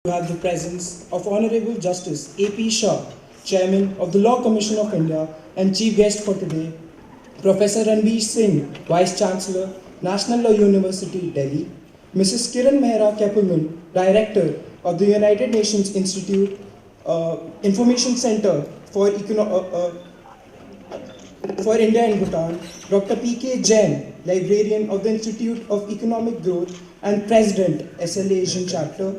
We have the presence of Honorable Justice A.P. Shah, Chairman of the Law Commission of India, and Chief Guest for today, Professor Ranveer Singh, Vice Chancellor, National Law University, Delhi, Mrs. Kiran Mehra Keppelman, Director of the United Nations Institute Information Center for India and Bhutan, Dr. P.K. Jain, Librarian of the Institute of Economic Growth and President, SLA Asian Chapter,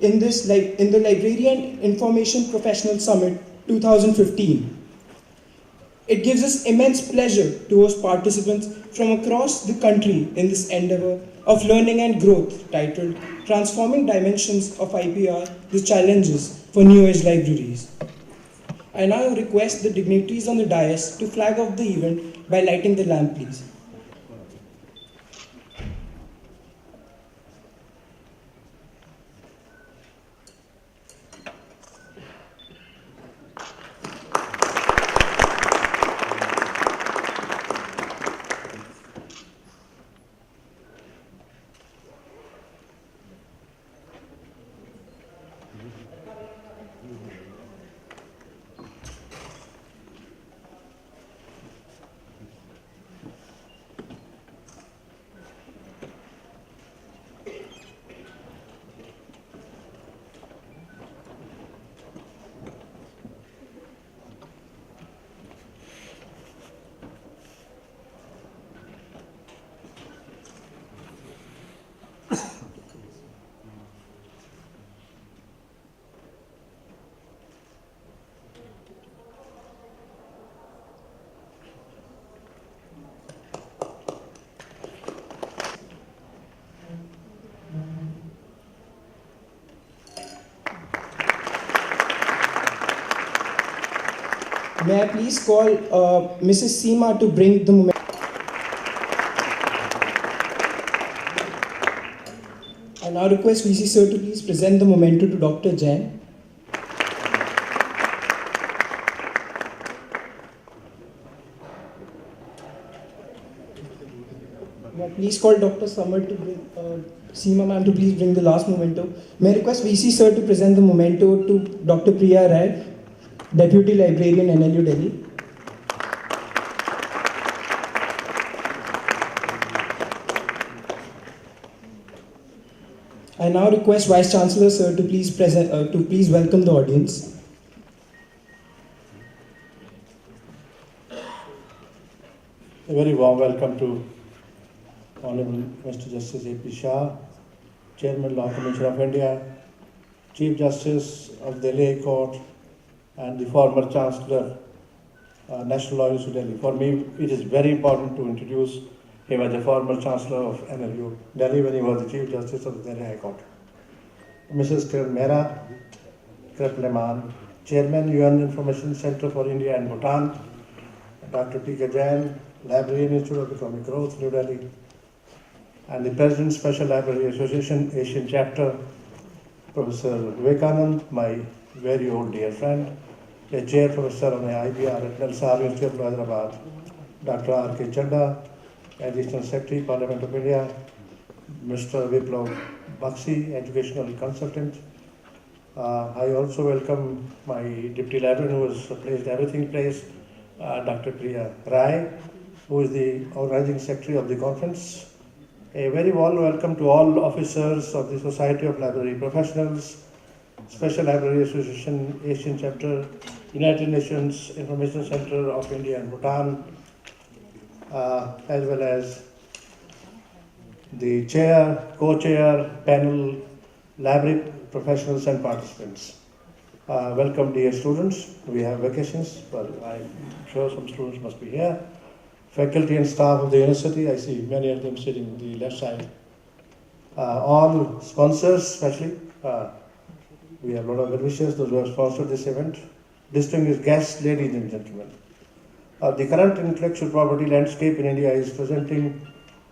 in the Librarian Information Professional Summit 2015. It gives us immense pleasure to host participants from across the country in this endeavor of learning and growth titled Transforming Dimensions of IPR, the Challenges for New Age Libraries. I now request the dignitaries on the dais to flag off the event by lighting the lamp, please. May I please call Mrs. Seema to bring the memento. I now request VC Sir to please present the memento to Dr. Jain. May I please call Dr. Samar to bring, Seema ma'am to please bring the last memento. May I request VC Sir to present the memento to Dr. Priya Rai, Deputy Librarian, NLU, Delhi. I now request Vice Chancellor Sir to please welcome the audience. A very warm welcome to Honorable Mr. Justice A.P. Shah, Chairman Law Commission of India, Chief Justice of the Delhi High Court, and the former Chancellor, National Law University, Delhi. For me, it is very important to introduce him as the former Chancellor of NLU, Delhi, when he was the Chief Justice of the Delhi High Court. Mrs. Kiran Mehra Keppelman, Chairman, UN Information Center for India and Bhutan, Dr. P.K. Jain, Librarian Institute of Economic Growth, New Delhi, and the President, Special Library Association, Asian Chapter, Professor Vivekanand, my very old dear friend, the Chair Professor on IBR at Nalsar University of Hyderabad, Dr. R.K. Chanda, Additional Secretary, Parliament of India, Mr. Viplav Bakshi, Educational Consultant. I also welcome my Deputy Librarian who has placed everything in place, Dr. Priya Rai, who is the Organizing Secretary of the conference. A very warm welcome to all officers of the Society of Library Professionals, Special Library Association, Asian Chapter, United Nations Information Center of India and Bhutan, as well as the chair, co-chair, panel, library professionals and participants. Welcome dear students. We have vacations, but I'm sure some students must be here. Faculty and staff of the university, I see many of them sitting on the left side. All sponsors, especially, we have a lot of well-wishers, those who have sponsored this event. Distinguished guests, ladies and gentlemen. The current intellectual property landscape in India is presenting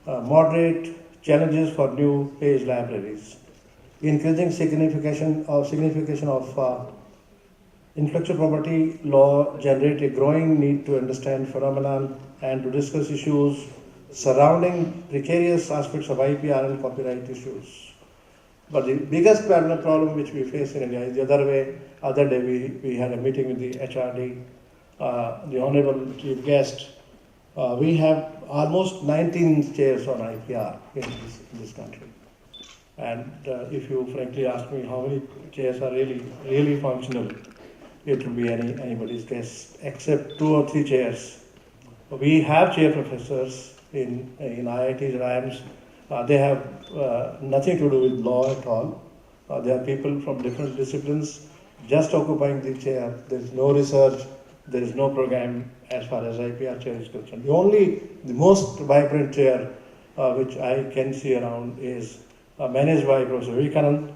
moderate challenges for new page libraries. Increasing signification of intellectual property law generate a growing need to understand phenomenon and to discuss issues surrounding precarious aspects of IPR and copyright issues. But the biggest problem which we face in India is the other way. Other day we had a meeting with the HRD, the Honorable Chief Guest. We have almost 19 chairs on IPR in this country. And if you frankly ask me how many chairs are really functional, it will be anybody's guess, except 2 or 3 chairs. We have chair professors in IITs and IIMs. They have nothing to do with law at all. They are people from different disciplines just occupying the chair. There is no research, there is no program as far as IPR chair is concerned. The most vibrant chair which I can see around is managed by Professor Vivekanand,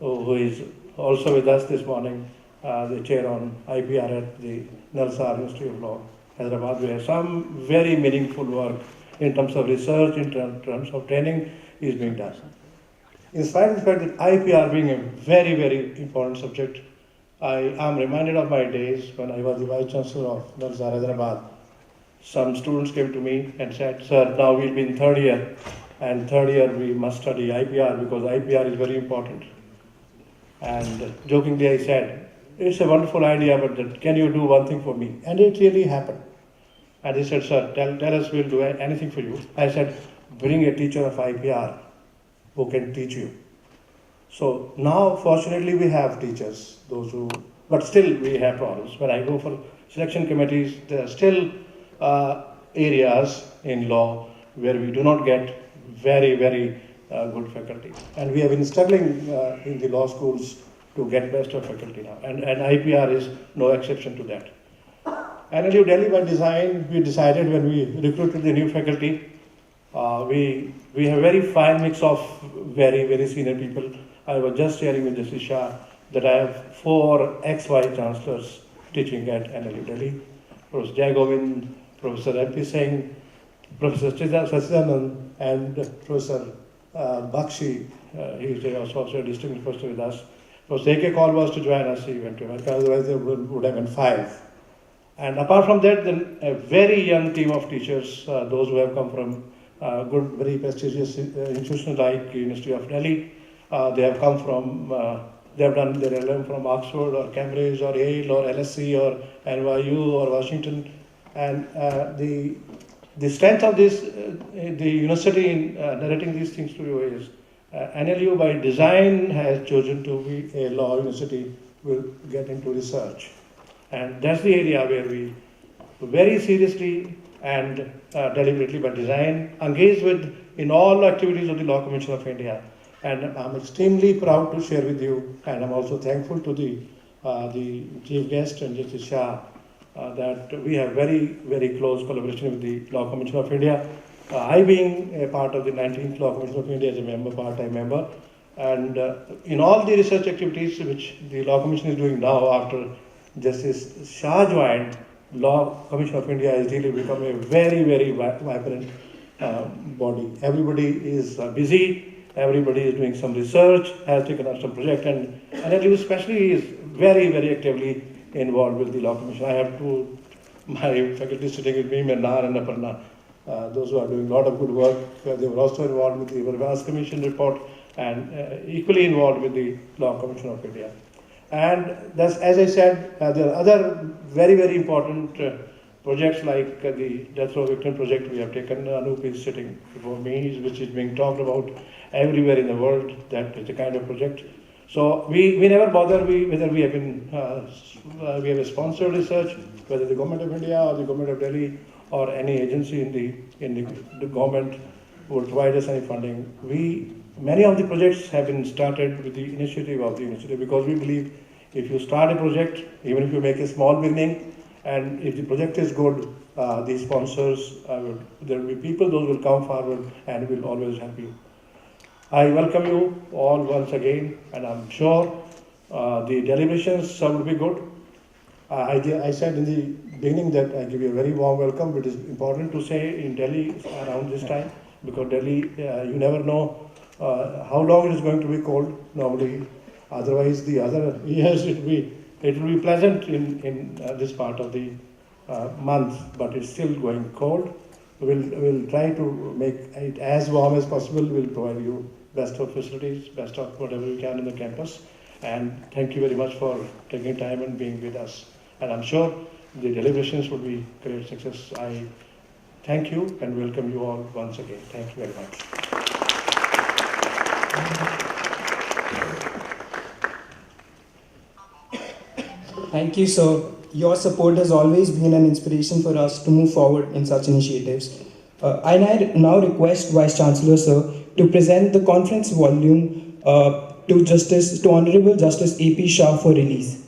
who is also with us this morning, the chair on IPR at the Nalsar University of Law, Hyderabad. We have some very meaningful work in terms of research, in terms of training is being done. In spite of the fact that IPR being a very important subject, I am reminded of my days when I was the Vice Chancellor of Nalsar, Hyderabad. Some students came to me and said, "Sir, now we'll be in third year, and third year we must study IPR because IPR is very important." And jokingly I said, "It's a wonderful idea, but can you do one thing for me?" And it really happened. And he said, "Sir, tell us, we'll do anything for you." I said, "Bring a teacher of IPR who can teach you." So now, fortunately, we have teachers, but still we have problems. When I go for selection committees, there are still areas in law where we do not get very good faculty. And we have been struggling in the law schools to get best of faculty now. And IPR is no exception to that. NLU Delhi by design, we decided when we recruited the new faculty, we have a very fine mix of very senior people. I was just sharing with Justice Shah that I have 4 ex-vice chancellors teaching at NLU Delhi: Professor Jai Govind, Professor M.P. Singh, Professor Sachidanand, and Professor Bakshi. He is also a distinguished professor with us. Professor A.K. Kaul was to join us. He went to America, otherwise there would have been 5. And apart from that, then a very young team of teachers, those who have come from good, very prestigious institutions like University of Delhi. They have come from, they have done their LLM from Oxford or Cambridge or Yale or LSE or NYU or Washington. And the strength of this, the university in narrating these things to you is NLU by design has chosen to be a law university, will get into research. And that's the area where we very seriously and deliberately by design engage with in all activities of the Law Commission of India. And I'm extremely proud to share with you, and I'm also thankful to the Chief Guest and Justice Shah that we have very close collaboration with the Law Commission of India. I being a part of the 19th Law Commission of India as a member, part-time member, and in all the research activities which the Law Commission is doing now after Justice Shah joined, Law Commission of India has really become a very vibrant body. Everybody is busy, everybody is doing some research, has taken up some project, and NLU especially is very actively involved with the Law Commission. I have my faculty sitting with me, Mirnar and Aparna, those who are doing a lot of good work. They were also involved with the Vargas Commission report and equally involved with the Law Commission of India. And that's, as I said, there are other very important projects like the Death Row Victim Project we have taken. Anup is sitting before me, which is being talked about everywhere in the world. That is the kind of project. So we never bother whether we have been we have a sponsored research, whether the government of India or the government of Delhi or any agency in the government would provide us any funding. Many of the projects have been started with the initiative of the university because we believe if you start a project, even if you make a small beginning, and if the project is good, the sponsors, there will be people, those will come forward and will always help you. I welcome you all once again, and I'm sure the deliberations will be good. I said in the beginning that I give you a very warm welcome. It is important to say in Delhi around this time, because Delhi, you never know how long it is going to be cold normally. Otherwise, the other years it will be pleasant in this part of the month, but it's still going cold. We'll try to make it as warm as possible. We'll provide you best of facilities, best of whatever we can in the campus. And thank you very much for taking time and being with us. And I'm sure the deliberations will be great success. I thank you and welcome you all once again. Thank you very much. Thank you, sir. Your support has always been an inspiration for us to move forward in such initiatives. I now request Vice Chancellor, sir, to present the conference volume to Honorable Justice A.P. Shah for release.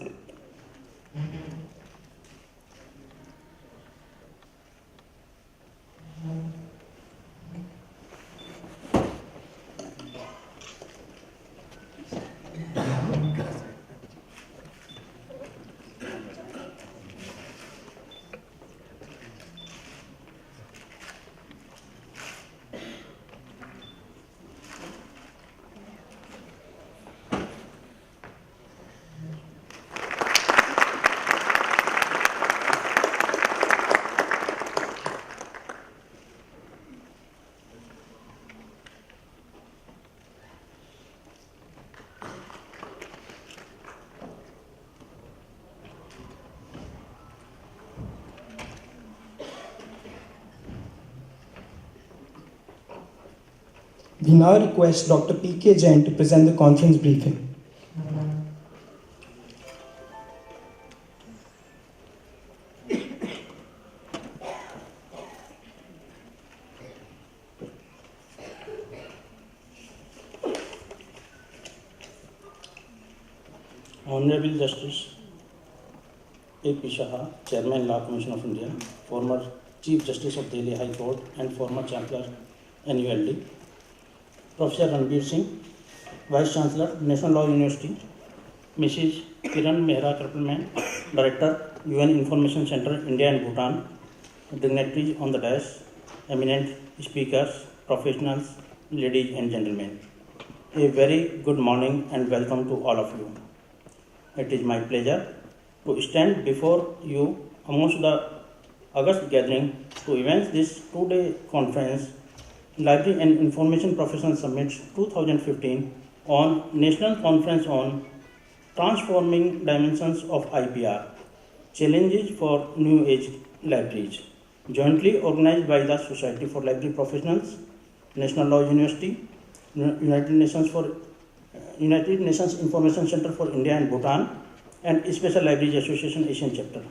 We now request Dr. P.K. Jain to present the conference briefing. Honorable Justice A.P. Shah, Chairman, Law Commission of India, former Chief Justice of Delhi High Court and former Chancellor NULD, Professor Ranbir Singh, Vice Chancellor, National Law University, Mrs. Kiran Mehra Kripalman, Director, UN Information Center, India and Bhutan, dignitaries on the dais, eminent speakers, professionals, ladies and gentlemen. A very good morning and welcome to all of you. It is my pleasure to stand before you amongst the August gathering to event this two-day conference, Library and Information Professional Summit 2015 on National Conference on Transforming Dimensions of IPR, Challenges for New Age Libraries, jointly organized by the Society for Library Professionals, National Law University, United Nations Information Center for India and Bhutan, and Special Libraries Association Asian Chapter.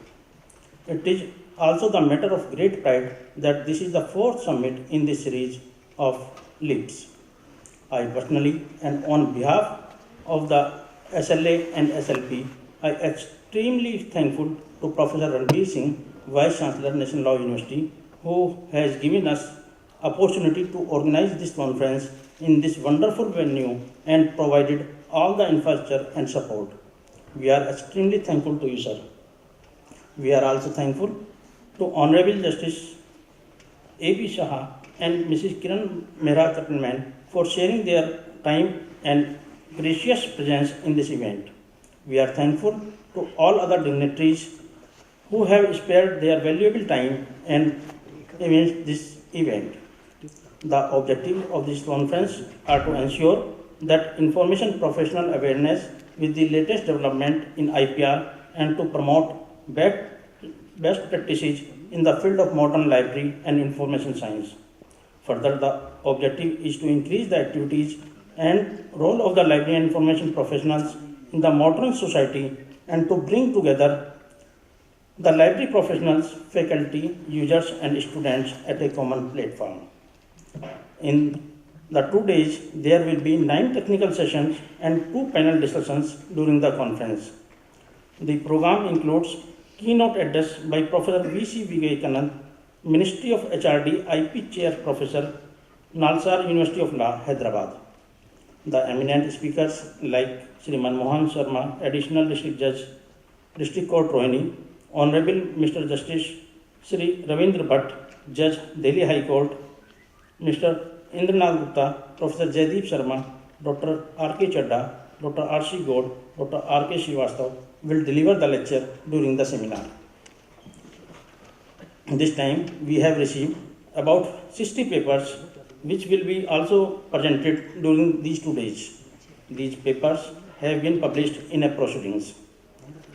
It is also the matter of great pride that this is the fourth summit in this series of LIPs. I personally and on behalf of the SLA and SLP, I am extremely thankful to Professor Ranbir Singh, Vice Chancellor, National Law University, who has given us opportunity to organize this conference in this wonderful venue and provided all the infrastructure and support. We are extremely thankful to you, sir. We are also thankful to Honorable Justice A.P. Shah and Mrs. Kiran Mehra Kripalman for sharing their time and precious presence in this event. We are thankful to all other dignitaries who have spared their valuable time and arranged this event. The objective of this conference are to ensure that information professional awareness with the latest development in IPR and to promote best practices in the field of modern library and information science. Further, the objective is to increase the activities and role of the library and information professionals in the modern society and to bring together the library professionals, faculty, users and students at a common platform. In the 2 days, there will be 9 technical sessions and 2 panel discussions during the conference. The program includes keynote address by Professor V.C. Vivekanand, Ministry of HRD IP Chair Professor, Nalsar University of Law, Hyderabad. The eminent speakers like Shriman Mohan Sharma, Additional District Judge, District Court Rohini, Honorable Mr. Justice Shri Ravindra Bhatt, Judge, Delhi High Court, Mr. Indranath Gupta, Professor Jaideep Sharma, Dr. R.K. Chadda, Dr. R.C. Gaud, Dr. R.K. Srivastav will deliver the lecture during the seminar. This time we have received about 60 papers which will be also presented during these 2 days. These papers have been published in a proceedings.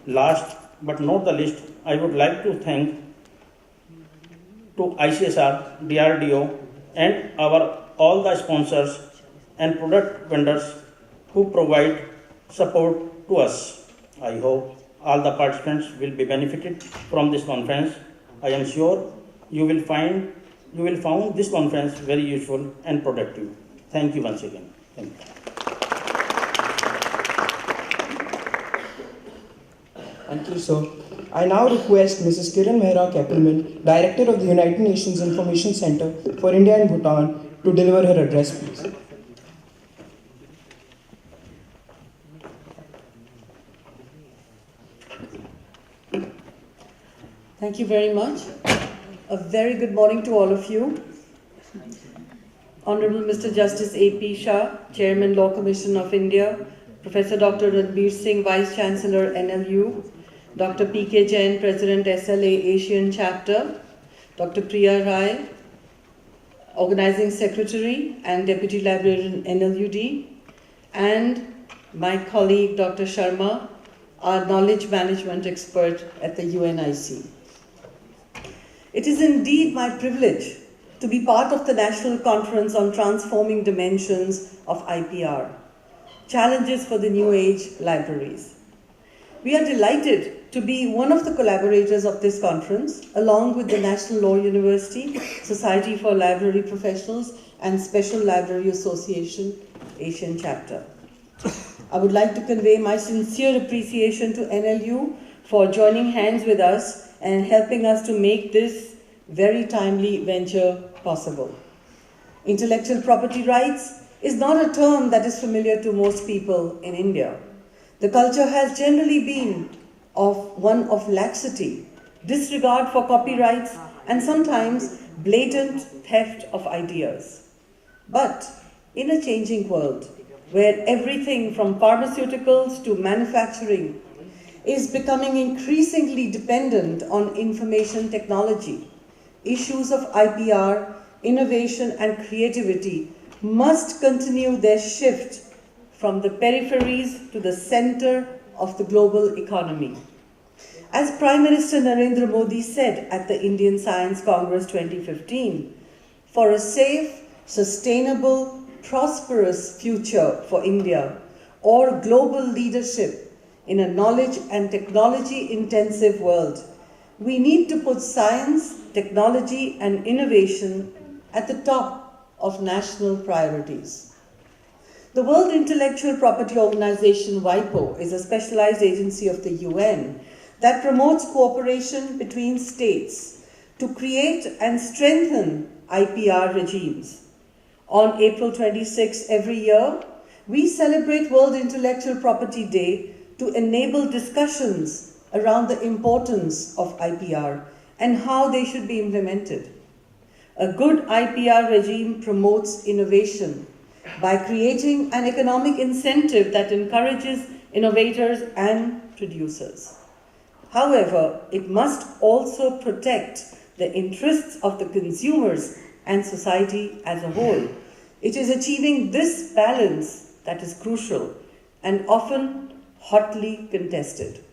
Last but not the least, I would like to thank to ICSR, DRDO, and all the sponsors and product vendors who provide support to us. I hope all the participants will be benefited from this conference. I am sure you will find this conference very useful and productive. Thank you once again. Thank you. Thank you, sir. I now request Mrs. Kiran Mehra Keppelman, Director of the United Nations Information Center for India and Bhutan, to deliver her address, please. Thank you very much. A very good morning to all of you. Honorable Mr. Justice A.P. Shah, Chairman, Law Commission of India, Professor Dr. Ranbir Singh, Vice Chancellor, NLU, Dr. P.K. Jain, President, SLA Asian Chapter, Dr. Priya Rai, Organizing Secretary and Deputy Librarian, NLUD, and my colleague, Dr. Sharma, our Knowledge Management Expert at the UNIC. It is indeed my privilege to be part of the National Conference on Transforming Dimensions of IPR, Challenges for the New Age Libraries. We are delighted to be one of the collaborators of this conference, along with the National Law University, Society for Library Professionals, and Special Library Association, Asian Chapter. I would like to convey my sincere appreciation to NLU for joining hands with us and helping us to make this very timely venture possible. Intellectual property rights is not a term that is familiar to most people in India. The culture has generally been one of laxity, disregard for copyrights, and sometimes blatant theft of ideas. But in a changing world, where everything from pharmaceuticals to manufacturing is becoming increasingly dependent on information technology, issues of IPR, innovation, and creativity must continue their shift from the peripheries to the center of the global economy. As Prime Minister Narendra Modi said at the Indian Science Congress 2015, for a safe, sustainable, prosperous future for India or global leadership in a knowledge and technology-intensive world, we need to put science, technology, and innovation at the top of national priorities. The World Intellectual Property Organization, WIPO, is a specialized agency of the UN that promotes cooperation between states to create and strengthen IPR regimes. On April 26 every year, we celebrate World Intellectual Property Day to enable discussions around the importance of IPR and how they should be implemented. A good IPR regime promotes innovation by creating an economic incentive that encourages innovators and producers. However, it must also protect the interests of the consumers and society as a whole. It is achieving this balance that is crucial and often hotly contested.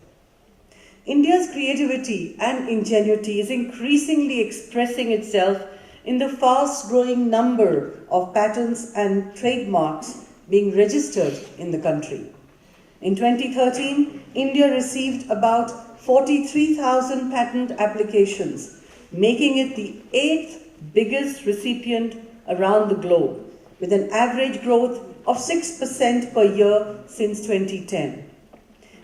India's creativity and ingenuity is increasingly expressing itself in the fast-growing number of patents and trademarks being registered in the country. In 2013, India received about 43,000 patent applications, making it the 8th biggest recipient around the globe, with an average growth of 6% per year since 2010.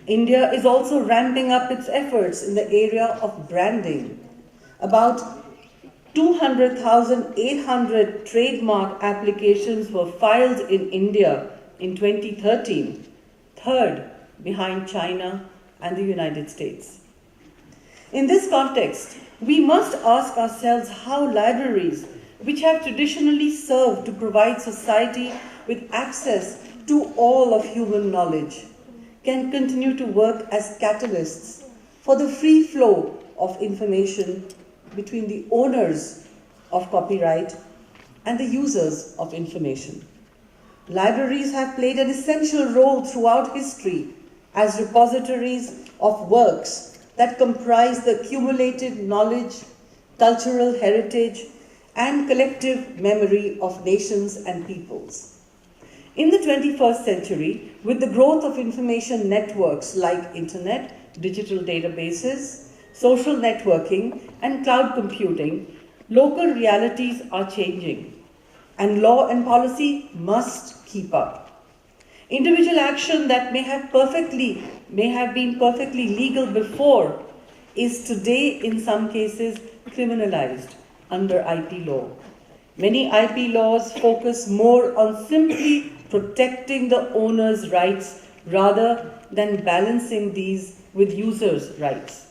India is also ramping up its efforts in the area of branding. About 200,800 trademark applications were filed in India in 2013, third behind China and the United States. In this context, we must ask ourselves how libraries, which have traditionally served to provide society with access to all of human knowledge, can continue to work as catalysts for the free flow of information between the owners of copyright and the users of information. Libraries have played an essential role throughout history as repositories of works that comprise the accumulated knowledge, cultural heritage, and collective memory of nations and peoples. In the 21st century, with the growth of information networks like internet, digital databases, social networking, and cloud computing, local realities are changing, and law and policy must keep up. Individual action that may have been perfectly legal before is today in some cases criminalized under IP law. Many IP laws focus more on simply protecting the owner's rights rather than balancing these with users' rights.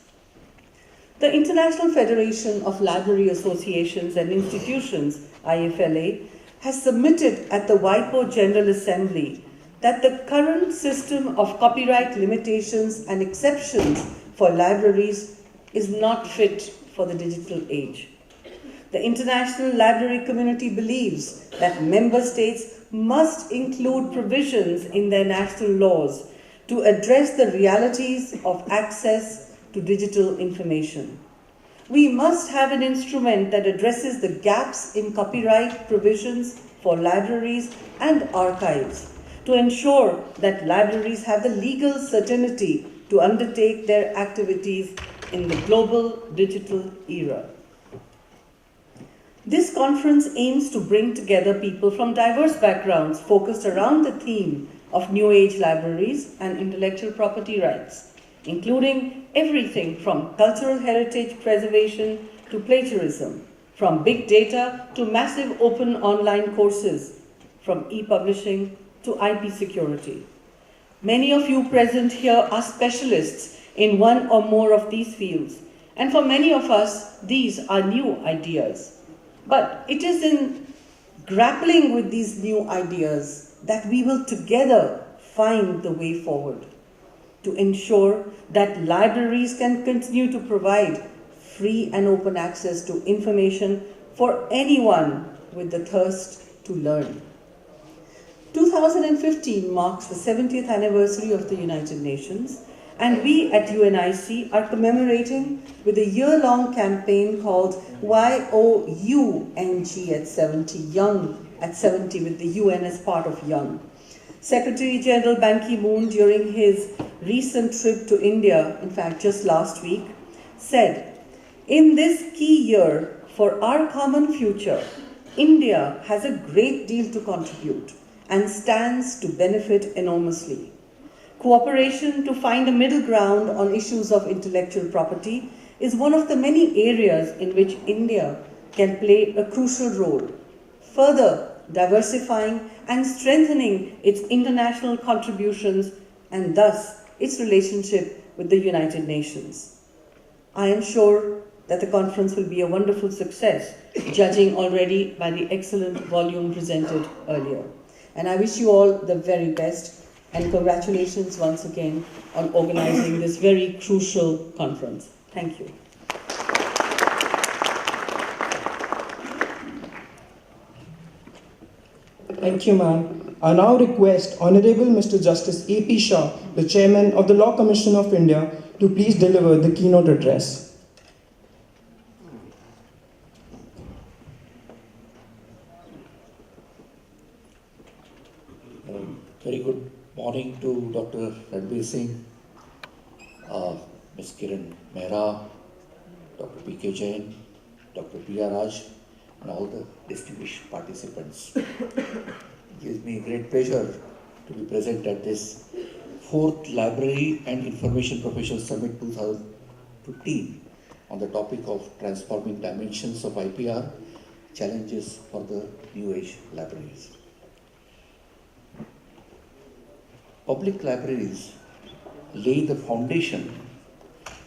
The International Federation of Library Associations and Institutions, IFLA, has submitted at the WIPO General Assembly that the current system of copyright limitations and exceptions for libraries is not fit for the digital age. The international library community believes that member states must include provisions in their national laws to address the realities of access to digital information. We must have an instrument that addresses the gaps in copyright provisions for libraries and archives to ensure that libraries have the legal certainty to undertake their activities in the global digital era. This conference aims to bring together people from diverse backgrounds focused around the theme of New Age libraries and intellectual property rights, including everything from cultural heritage preservation to plagiarism, from big data to massive open online courses, from e-publishing to IP security. Many of you present here are specialists in one or more of these fields, and for many of us, these are new ideas. But it is in grappling with these new ideas that we will together find the way forward to ensure that libraries can continue to provide free and open access to information for anyone with the thirst to learn. 2015 marks the 70th anniversary of the United Nations, and we at UNIC are commemorating with a year-long campaign called YOUNG at 70, Young at 70, with the UN as part of Young. Secretary General Ban Ki-moon, during his recent trip to India, in fact just last week, said, "In this key year for our common future, India has a great deal to contribute and stands to benefit enormously. Cooperation to find a middle ground on issues of intellectual property is one of the many areas in which India can play a crucial role, further diversifying and strengthening its international contributions and thus its relationship with the United Nations." I am sure that the conference will be a wonderful success, judging already by the excellent volume presented earlier. And I wish you all the very best. And congratulations once again on organizing this very crucial conference. Thank you. Thank you, ma'am. I now request Honorable Mr. Justice A.P. Shah, the Chairman of the Law Commission of India, to please deliver the keynote address. Very good morning to Dr. Ranbir Singh, Ms. Kiran Mehra, Dr. P.K. Jain, Dr. P.R. Raj, and all the distinguished participants. It gives me great pleasure to be present at this 4th Library and Information Professional Summit 2015 on the topic of transforming dimensions of IPR, challenges for the New Age libraries. Public libraries lay the foundation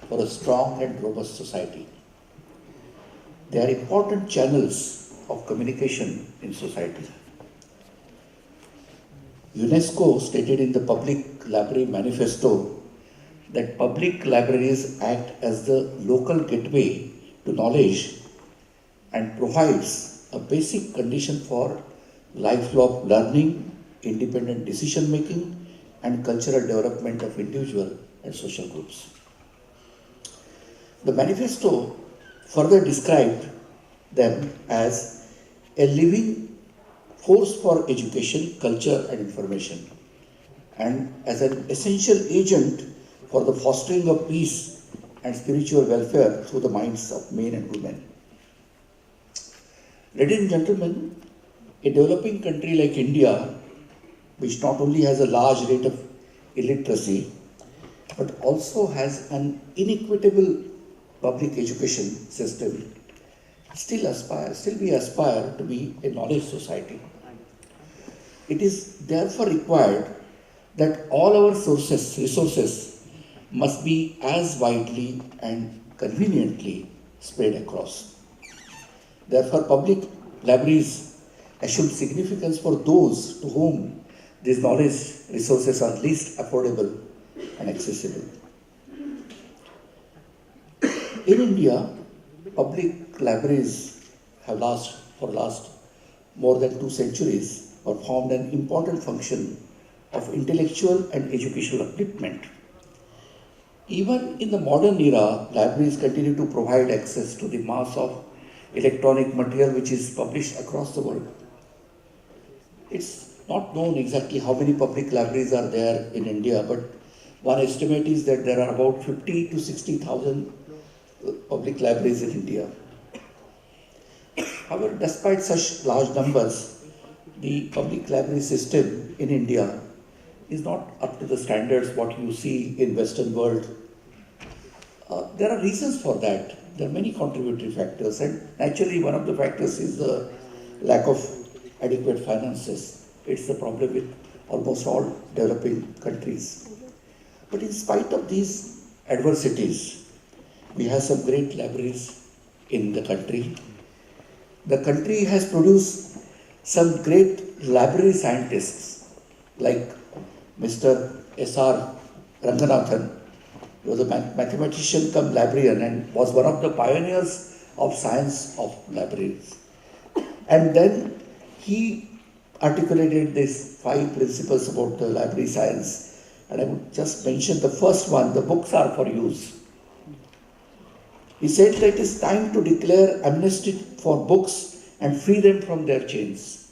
for a strong and robust society. They are important channels of communication in society. UNESCO stated in the Public Library Manifesto that public libraries act as the local gateway to knowledge and provides a basic condition for lifelong learning, independent decision making, and cultural development of individual and social groups. The manifesto further described them as a living force for education, culture, and information, and as an essential agent for the fostering of peace and spiritual welfare through the minds of men and women. Ladies and gentlemen, a developing country like India, which not only has a large rate of illiteracy, but also has an inequitable public education system, still we aspire to be a knowledge society. It is therefore required that all our resources must be as widely and conveniently spread across. Therefore, public libraries assume significance for those to whom these knowledge resources are least affordable and accessible. In India, public libraries have for last more than 2 centuries performed an important function of intellectual and educational upliftment. Even in the modern era, libraries continue to provide access to the mass of electronic material which is published across the world. It's not known exactly how many public libraries are there in India, but one estimate is that there are about 50 to 60,000 public libraries in India. However, despite such large numbers, the public library system in India is not up to the standards what you see in Western world. There are reasons for that. There are many contributory factors, and naturally one of the factors is the lack of adequate finances. It's the problem with almost all developing countries. But in spite of these adversities, we have some great libraries in the country. The country has produced some great library scientists like Mr. S.R. Ranganathan. He was a mathematician come librarian and was one of the pioneers of science of libraries. And then he articulated these 5 principles about the library science. And I would just mention the first one: the books are for use. He said that it is time to declare amnesty for books and free them from their chains.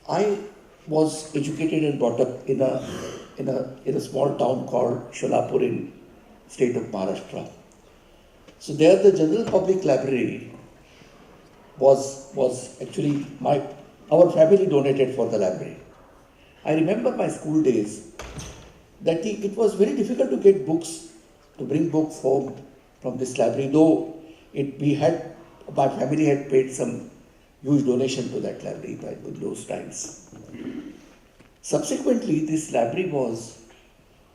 I was educated and brought up in a small town called Sholapur in state of Maharashtra. So there the general public library was actually our family donated for the library. I remember my school days that it was very difficult to get books, to bring books home from this library, though my family had paid some huge donation to that library in those times. Subsequently, this library was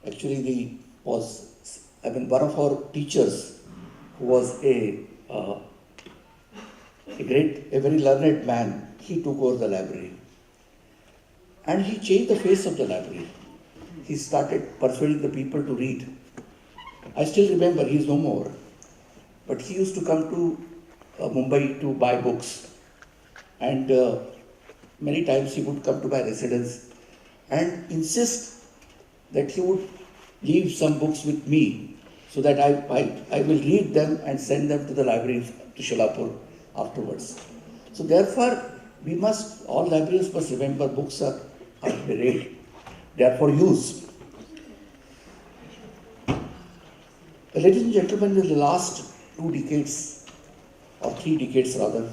actually one of our teachers, who was a very learned man. He took over the library, and he changed the face of the library. He started persuading the people to read. I still remember, he is no more, but he used to come to Mumbai to buy books, and many times he would come to my residence and insist that he would leave some books with me so that I will read them and send them to the library to Sholapur afterwards. So therefore, all librarians must remember books are to be read. They are for use. Ladies and gentlemen, in the last 2 decades, or 3 decades rather,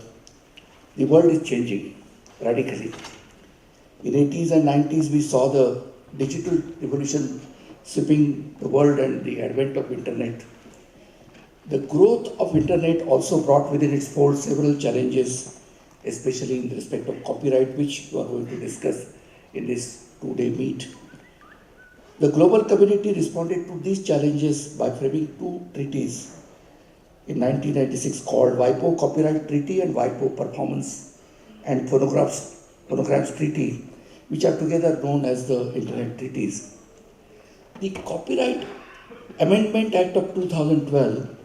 the world is changing radically. In 80s and 90s, we saw the digital revolution sweeping the world and the advent of internet. The growth of internet also brought within its fold several challenges, especially in respect of copyright, which we are going to discuss in this 2-day meet. The global community responded to these challenges by framing 2 treaties in 1996 called WIPO Copyright Treaty and WIPO Performance and Phonograms Treaty, which are together known as the Internet Treaties. The Copyright Amendment Act of 2012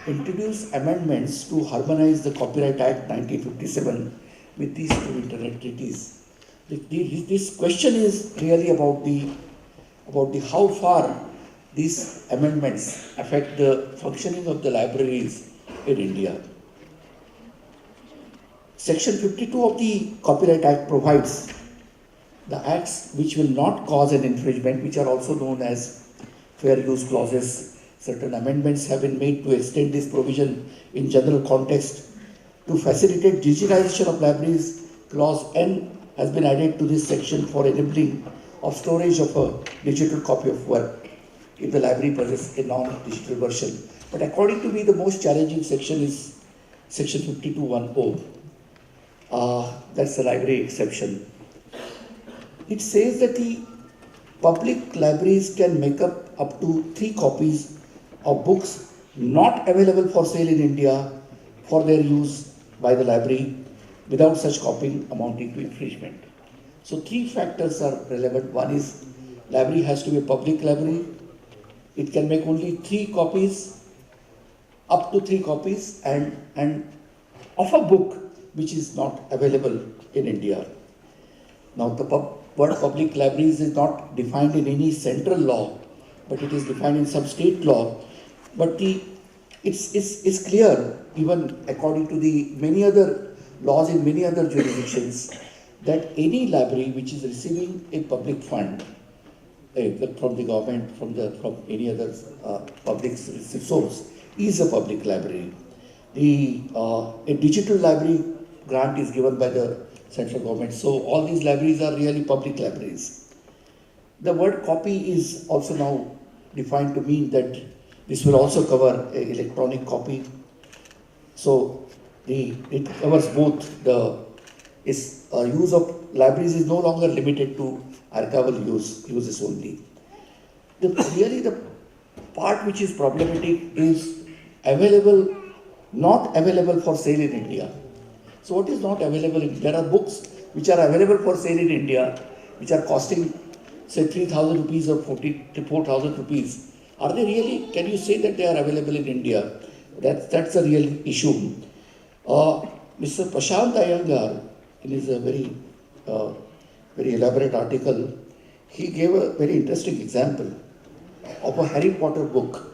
introduced amendments to harmonize the Copyright Act 1957 with these two internet treaties. This question is really about the how far these amendments affect the functioning of the libraries in India. Section 52 of the Copyright Act provides the acts which will not cause an infringement, which are also known as fair use clauses. Certain amendments have been made to extend this provision in general context. To facilitate digitization of libraries, Clause N has been added to this section for enabling of storage of a digital copy of work if the library possesses a non-digital version. But according to me, the most challenging section is Section 52(1)(o). That's the library exception. It says that the public libraries can make up to 3 copies of books not available for sale in India for their use by the library without such copying amounting to infringement. So 3 factors are relevant. One is library has to be a public library. It can make only 3 copies, up to 3 copies, and of a book which is not available in India. Now the word public libraries is not defined in any central law, but it is defined in some state law. But it's clear, even according to the many other laws in many other jurisdictions, that any library which is receiving a public fund from the government, from any other public source, is a public library. A digital library grant is given by the central government. So all these libraries are really public libraries. The word copy is also now defined to mean that this will also cover an electronic copy. So it covers both. The use of libraries is no longer limited to archival uses only. The part which is problematic is not available for sale in India. So what is not available? There are books which are available for sale in India, which are costing, say, 3,000 rupees or 4,000 rupees. Are they really? Can you say that they are available in India? That's a real issue. Mr. Prashant Iyengar, in his very elaborate article, he gave a very interesting example of a Harry Potter book.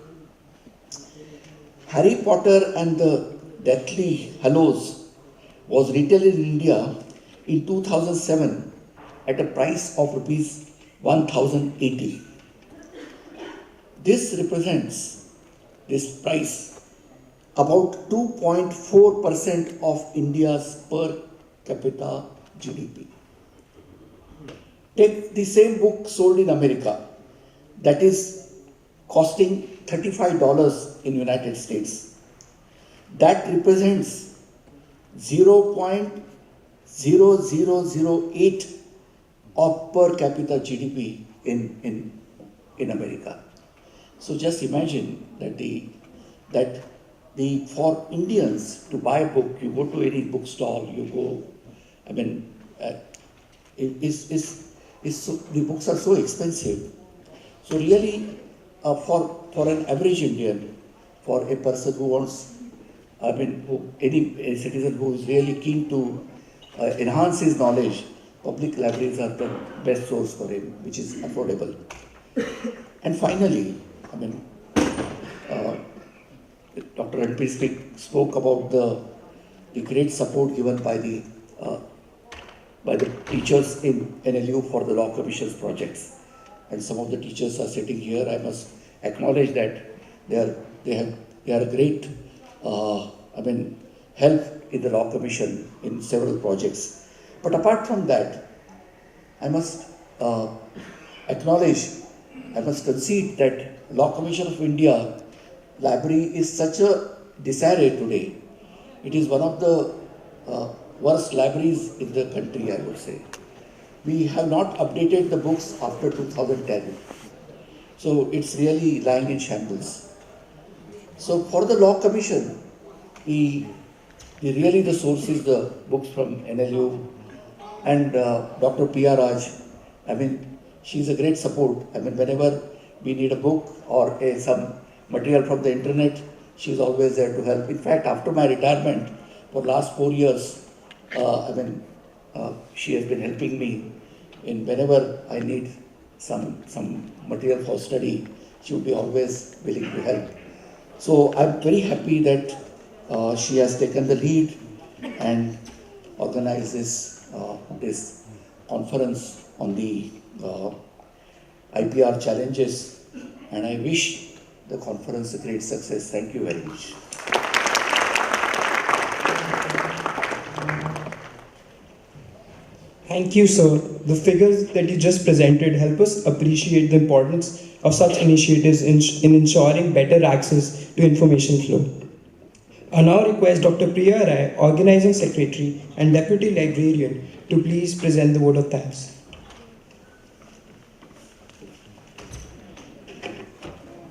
Harry Potter and the Deathly Hallows was retailed in India in 2007 at a price of rupees 1,080. This represents, this price, about 2.4% of India's per capita GDP. Take the same book sold in America, that is costing $35 in United States. That represents 0.0008 of per capita GDP in America. So just imagine that for Indians to buy a book, you go to any bookstall, you go, the books are so expensive. So really, for an average Indian, for a person who wants, any citizen who is really keen to enhance his knowledge, public libraries are the best source for him, which is affordable. And finally, Dr. Ranbir spoke about the great support given by the teachers in NLU for the Law Commission's projects. And some of the teachers are sitting here. I must acknowledge that they are a great help in the Law Commission in several projects. But apart from that, I must concede that Law Commission of India library is such a disarray today. It is one of the worst libraries in the country, I would say. We have not updated the books after 2010. So it's really lying in shambles. So for the Law Commission, the source is the books from NLU and Dr. P.R. Raj. She's a great support. Whenever we need a book or some material from the internet, She's always there to help. In fact, after my retirement, for last 4 years, she has been helping me in whenever I need some material for study. She would be always willing to help. So I'm very happy that she has taken the lead and organized this conference on the IPR challenges, and I wish the conference a great success. Thank you very much. Thank you, sir. The figures that you just presented help us appreciate the importance of such initiatives in ensuring better access to information flow. I now request Dr. Priya Rai, Organizing Secretary and Deputy Librarian, to please present the vote of thanks.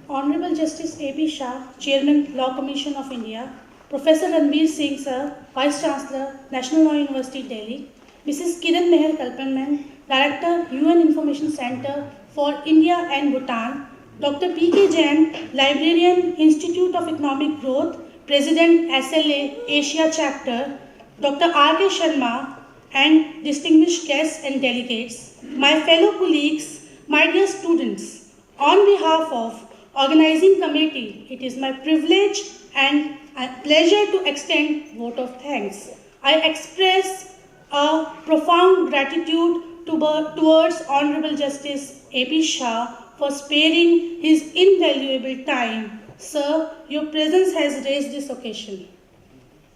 Honorable Justice A.P. Shah, Chairman, Law Commission of India, Professor Ranbir Singh, Sir, Vice Chancellor, National Law University, Delhi, Mrs. Kiran Meher Kalpanman, Director, UN Information Center for India and Bhutan, Dr. P.K. Jain, Librarian, Institute of Economic Growth, President, SLA, Asia Chapter, Dr. R.K. Sharma, and distinguished guests and delegates, my fellow colleagues, my dear students, on behalf of Organizing Committee, it is my privilege and pleasure to extend vote of thanks. I express a profound gratitude towards Honorable Justice A.P. Shah for sparing his invaluable time. Sir, your presence has raised this occasion.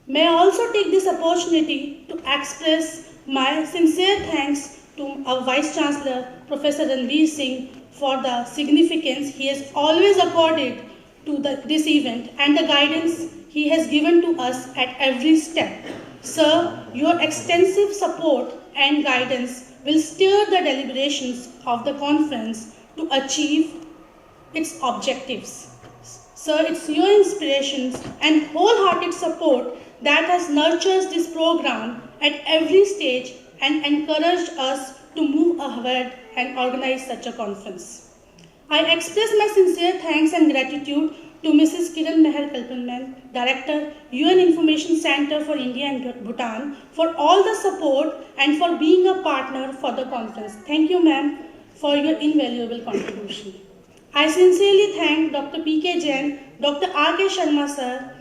May I also take this opportunity to express my sincere thanks to our Vice Chancellor, Professor Ranbir Singh, for the significance he has always accorded to this event and the guidance he has given to us at every step. Sir, your extensive support and guidance will steer the deliberations of the conference to achieve its objectives. Sir, it's your inspirations and wholehearted support that has nurtured this program at every stage and encouraged us to move ahead and organize such a conference. I express my sincere thanks and gratitude to Mrs. Kiran Meher Kalpanman, Director, UN Information Center for India and Bhutan, for all the support and for being a partner for the conference. Thank you, ma'am, for your invaluable contribution. I sincerely thank Dr. P.K. Jain, Dr. R.K. Sharma, sir,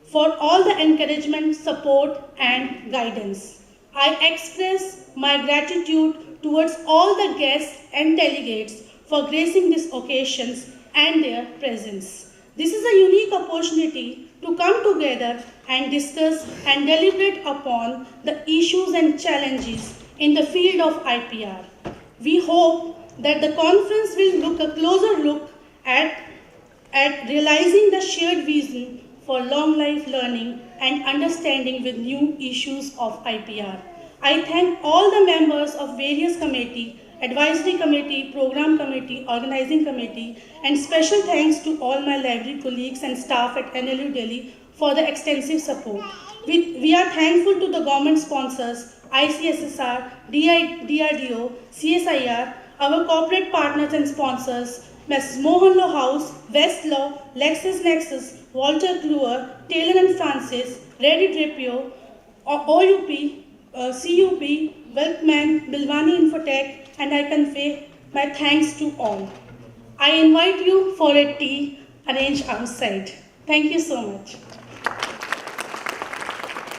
for all the encouragement, support, and guidance. I express my gratitude towards all the guests and delegates for gracing these occasions and their presence. This is a unique opportunity to come together and discuss and deliberate upon the issues and challenges in the field of IPR. We hope that the conference will look a closer look at realizing the shared vision for long life learning and understanding with new issues of IPR. I thank all the members of various committees, Advisory Committee, Program Committee, Organizing Committee, and special thanks to all my library colleagues and staff at NLU Delhi for the extensive support. We are thankful to the government sponsors, ICSSR, DRDO, CSIR, our corporate partners and sponsors, Ms. Mohanlo House, Westlaw, LexisNexis, Walter Kluwer, Taylor and Francis, Reddy Drapio, OUP, CUP, Welkman, Bilwani Infotech, and I convey my thanks to all. I invite you for a tea arranged outside. Thank you so much.